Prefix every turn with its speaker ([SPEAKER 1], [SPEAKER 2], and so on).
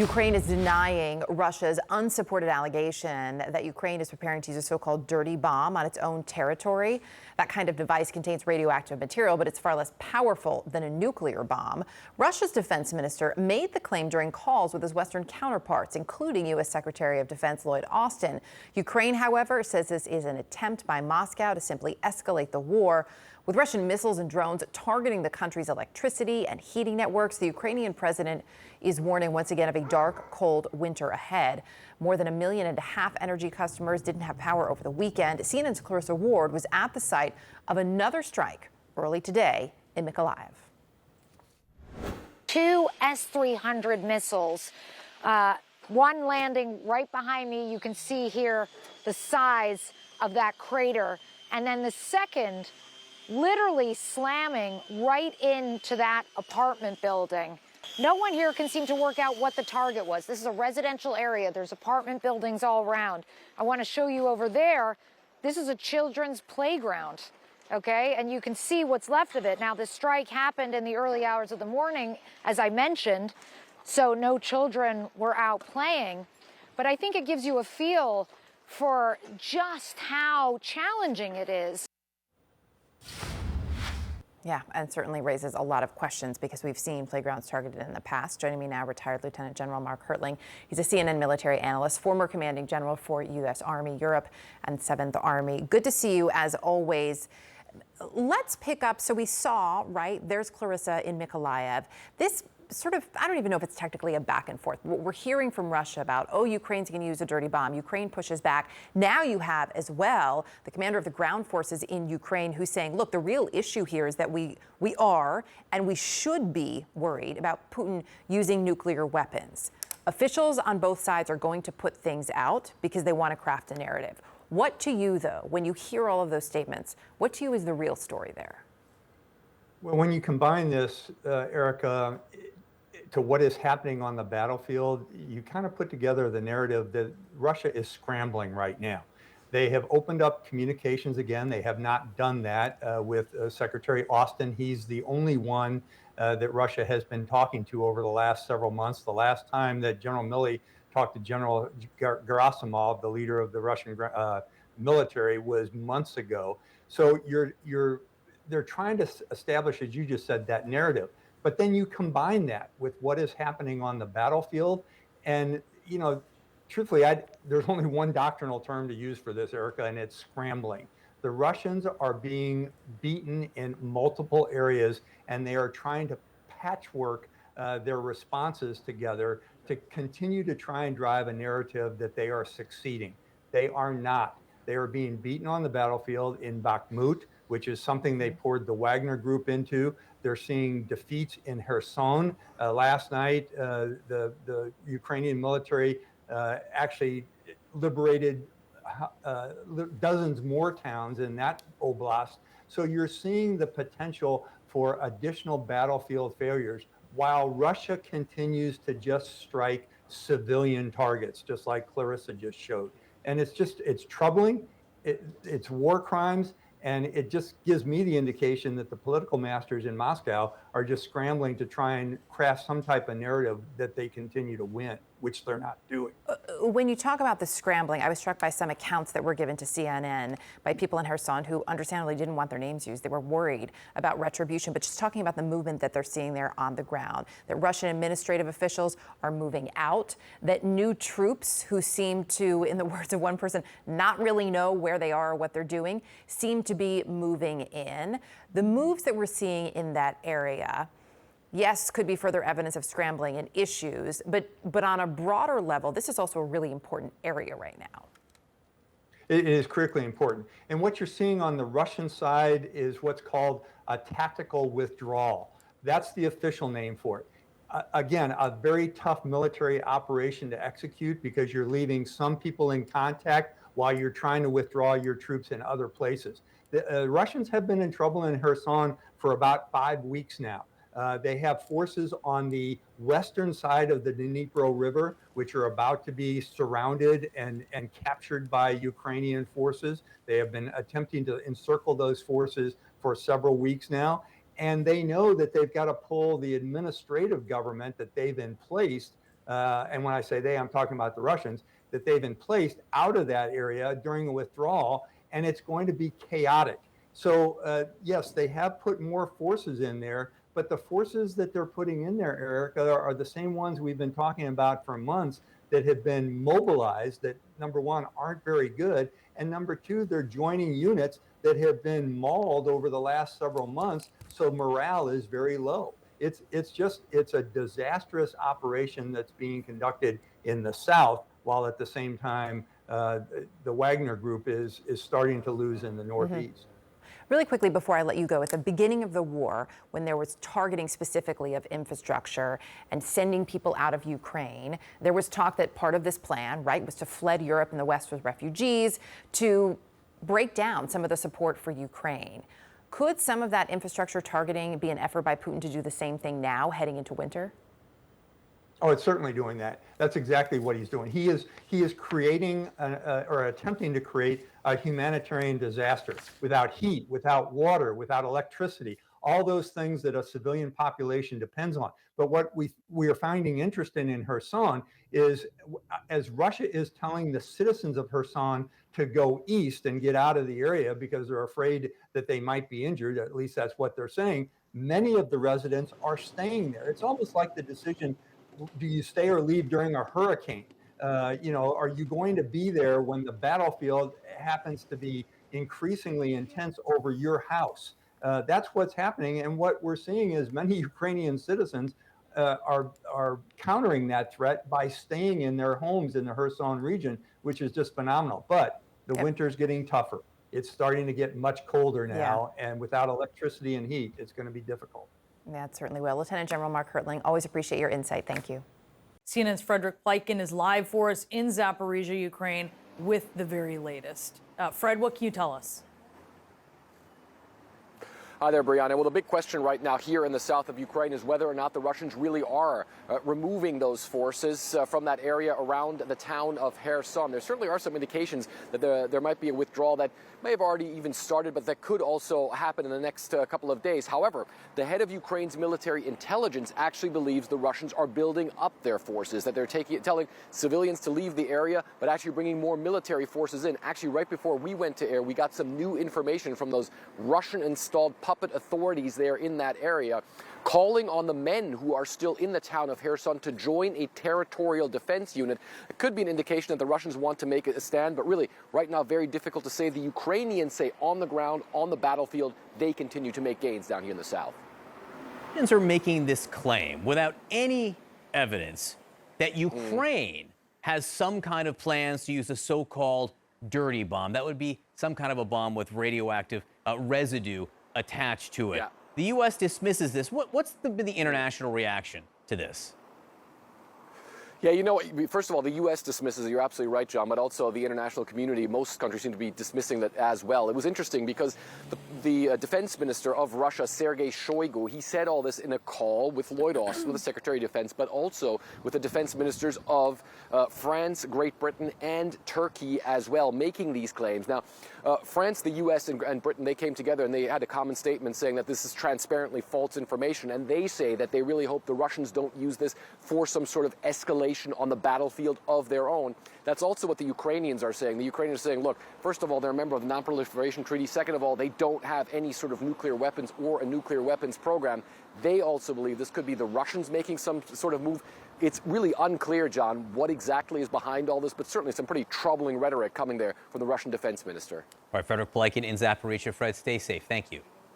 [SPEAKER 1] Ukraine is denying Russia's unsupported allegation that Ukraine is preparing to use a so-called dirty bomb on its own territory. That kind of device contains radioactive material, but it's far less powerful than a nuclear bomb. Russia's defense minister made the claim during calls with his Western counterparts, including U.S. Secretary of Defense Lloyd Austin. Ukraine, however, says this is an attempt by Moscow to simply escalate the war. With Russian missiles and drones targeting the country's electricity and heating networks, the Ukrainian president is warning once again of a dark, cold winter ahead. More than 1.5 million energy customers didn't have power over the weekend. CNN's Clarissa Ward was at the site of another strike early today in Mykolaiv.
[SPEAKER 2] Two S-300 missiles, one landing right behind me. You can see here the size of that crater. And then the second literally slamming right into that apartment building. No one here can seem to work out what the target was. This is a residential area. There's apartment buildings all around. I want to show you over there. This is a children's playground, okay? And you can see what's left of it. Now, the strike happened in the early hours of the morning, as I mentioned, so no children were out playing. But I think it gives you a feel for just how challenging it is.
[SPEAKER 1] Yeah, and certainly raises a lot of questions because we've seen playgrounds targeted in the past. Joining me now, retired Lieutenant General Mark Hertling. He's a CNN military analyst, former commanding general for U.S. Army Europe and 7th Army. Good to see you as always. Let's pick up. So we saw, right, there's Clarissa in Mykolaiv. This sort of, I don't even know if it's technically a back and forth. We're hearing from Russia about, oh, Ukraine's going to use a dirty bomb. Ukraine pushes back. Now you have as well the commander of the ground forces in Ukraine who's saying, look, the real issue here is that we are and we should be worried about Putin using nuclear weapons. Officials on both sides are going to put things out because they want to craft a narrative. What to you, though, when you hear all of those statements, what to you is the real story there?
[SPEAKER 3] Well, when you combine this, Erica, to what is happening on the battlefield, you kind of put together the narrative that Russia is scrambling right now. They have opened up communications again. They have not done that with Secretary Austin. He's the only one that Russia has been talking to over the last several months. The last time that General Milley talked to General Gerasimov, the leader of the Russian military, was months ago. So they're trying to establish, as you just said, that narrative. But then you combine that with what is happening on the battlefield. And, you know, truthfully, there's only one doctrinal term to use for this, Erica, and it's scrambling. The Russians are being beaten in multiple areas, and they are trying to patchwork their responses together to continue to try and drive a narrative that they are succeeding. They are not. They are being beaten on the battlefield in Bakhmut, which is something they poured the Wagner group into. They're seeing defeats in Kherson. Last night, the Ukrainian military actually liberated dozens more towns in that oblast. So you're seeing the potential for additional battlefield failures while Russia continues to just strike civilian targets, just like Clarissa just showed. And it's troubling. It's war crimes. And it just gives me the indication that the political masters in Moscow are just scrambling to try and craft some type of narrative that they continue to win, which they're not doing.
[SPEAKER 1] When you talk about the scrambling, I was struck by some accounts that were given to CNN by people in Kherson who understandably didn't want their names used. They were worried about retribution, but just talking about the movement that they're seeing there on the ground, that Russian administrative officials are moving out, that new troops who seem to, in the words of one person, not really know where they are or what they're doing, seem to be moving in. The moves that we're seeing in that area, yes, could be further evidence of scrambling and issues, but on a broader level, this is also a really important area right now.
[SPEAKER 3] It is critically important. And what you're seeing on the Russian side is what's called a tactical withdrawal. That's the official name for it. Again, a very tough military operation to execute because you're leaving some people in contact while you're trying to withdraw your troops in other places. The Russians have been in trouble in Kherson for about 5 weeks now. They have forces on the western side of the Dnipro River, which are about to be surrounded and captured by Ukrainian forces. They have been attempting to encircle those forces for several weeks now. And they know that they've got to pull the administrative government that they've in place and when I say they, I'm talking about the Russians, that they've been placed out of that area during the withdrawal, and it's going to be chaotic. So yes, they have put more forces in there, but the forces that they're putting in there, Erica, are the same ones we've been talking about for months that have been mobilized that, number one, aren't very good, and number two, they're joining units that have been mauled over the last several months, so morale is very low. It's a disastrous operation that's being conducted in the south, while at the same time the Wagner Group is starting to lose in the northeast.
[SPEAKER 1] Really quickly before I let you go, at the beginning of the war, when there was targeting specifically of infrastructure and sending people out of Ukraine, there was talk that part of this plan, right, was to flood Europe and the West with refugees, to break down some of the support for Ukraine. Could some of that infrastructure targeting be an effort by Putin to do the same thing now, heading into winter?
[SPEAKER 3] Oh, it's certainly doing that. That's exactly what he's doing. He is creating or attempting to create a humanitarian disaster without heat, without water, without electricity, all those things that a civilian population depends on. But what we are finding interesting in Kherson is, as Russia is telling the citizens of Kherson to go east and get out of the area because they're afraid that they might be injured, at least that's what they're saying, many of the residents are staying there. It's almost like the decision, do you stay or leave during a hurricane? Are you going to be there when the battlefield happens to be increasingly intense over your house? That's what's happening. And what we're seeing is many Ukrainian citizens are countering that threat by staying in their homes in the Kherson region, which is just phenomenal. But the winter's getting tougher. It's starting to get much colder now. Yeah. And without electricity and heat, it's going to be difficult.
[SPEAKER 1] That certainly will. Lieutenant General Mark Hertling, always appreciate your insight. Thank you.
[SPEAKER 4] CNN's Frederick Pleiken is live for us in Zaporizhia, Ukraine, with the very latest. Fred, what can you tell us?
[SPEAKER 5] Hi there, Brianna. Well, the big question right now here in the south of Ukraine is whether or not the Russians really are removing those forces from that area around the town of Kherson. There certainly are some indications that there might be a withdrawal that may have already even started, but that could also happen in the next couple of days. However, the head of Ukraine's military intelligence actually believes the Russians are building up their forces, that they're telling civilians to leave the area, but actually bringing more military forces in. Actually, right before we went to air, we got some new information from those Russian-installed puppet authorities there in that area, calling on the men who are still in the town of Kherson to join a territorial defense unit. It could be an indication that the Russians want to make a stand, but really, right now, very difficult to say. The Ukrainians say on the ground, on the battlefield, they continue to make gains down here in the south.
[SPEAKER 6] Russians are making this claim without any evidence that Ukraine has some kind of plans to use a so-called dirty bomb. That would be some kind of a bomb with radioactive residue attached to it. Yeah. The U.S. dismisses this. What's been the international reaction to this?
[SPEAKER 5] Yeah, first of all, the U.S. dismisses it. You're absolutely right, John, but also the international community, most countries seem to be dismissing that as well. It was interesting because the defense minister of Russia, Sergei Shoigu, he said all this in a call with Lloyd Austin, the Secretary of Defense, but also with the defense ministers of France, Great Britain, and Turkey as well, making these claims. Now, France, the U.S., and Britain, they came together and they had a common statement saying that this is transparently false information, and they say that they really hope the Russians don't use this for some sort of escalation on the battlefield of their own. That's also what the Ukrainians are saying. The Ukrainians are saying, look, first of all, they're a member of the Non-Proliferation Treaty. Second of all, they don't have any sort of nuclear weapons or a nuclear weapons program. They also believe this could be the Russians making some sort of move. It's really unclear, John, what exactly is behind all this, but certainly some pretty troubling rhetoric coming there from the Russian defense minister.
[SPEAKER 6] All right, Frederick Pleiken in Zaporizhia. Fred, stay safe. Thank you.